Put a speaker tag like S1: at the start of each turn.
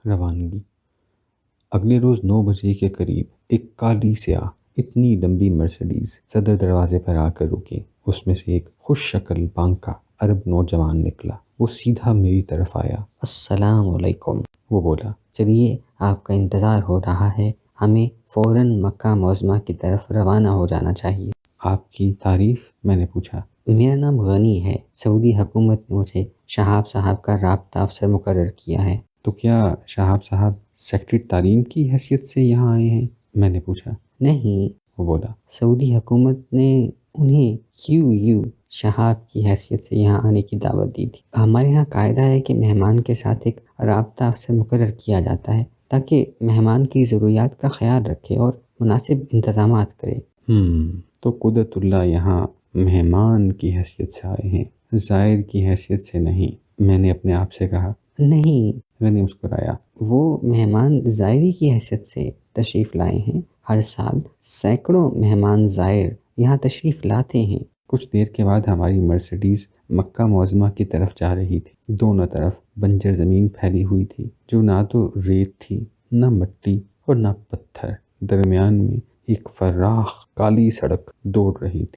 S1: روانگی۔ اگلے روز 9 بجے کے قریب ایک کالی سیاہ اتنی لمبی مرسیڈیز صدر دروازے پر آ کر رکی۔ اس میں سے ایک خوش شکل بانکا عرب نوجوان نکلا۔ وہ سیدھا میری طرف آیا۔
S2: السلام علیکم،
S1: وہ بولا۔
S2: چلیے آپ کا انتظار ہو رہا ہے، ہمیں فوراً مکہ معظمہ کی طرف روانہ ہو جانا چاہیے۔
S1: آپ کی تعریف؟ میں نے پوچھا۔
S2: میرا نام غنی ہے، سعودی حکومت نے مجھے شہاب صاحب کا رابطہ افسر مقرر کیا ہے۔
S1: تو کیا شہاب صاحب سیکٹری تعلیم کی حیثیت سے یہاں آئے ہیں؟ میں نے پوچھا۔
S2: نہیں،
S1: وہ بولا۔
S2: سعودی حکومت نے انہیں QU شہاب کی حیثیت سے یہاں آنے کی دعوت دی تھی۔ ہمارے یہاں قاعدہ ہے کہ مہمان کے ساتھ ایک رابطہ افسر مقرر کیا جاتا ہے تاکہ مہمان کی ضروریات کا خیال رکھے اور مناسب انتظامات کرے۔
S1: تو قدرت اللہ یہاں مہمان کی حیثیت سے آئے ہیں، زائر کی حیثیت سے نہیں، میں نے اپنے آپ سے کہا۔
S2: نہیں،
S1: غنی مسکرایا۔
S2: وہ مہمان زائری کی حیثیت سے تشریف لائے ہیں۔ ہر سال سینکڑوں مہمان زائر یہاں تشریف لاتے ہیں۔
S1: کچھ دیر کے بعد ہماری مرسیڈیز مکہ معظمہ کی طرف جا رہی تھی۔ دونوں طرف بنجر زمین پھیلی ہوئی تھی جو نہ تو ریت تھی، نہ مٹی اور نہ پتھر۔ درمیان میں ایک فراخ کالی سڑک دوڑ رہی تھی۔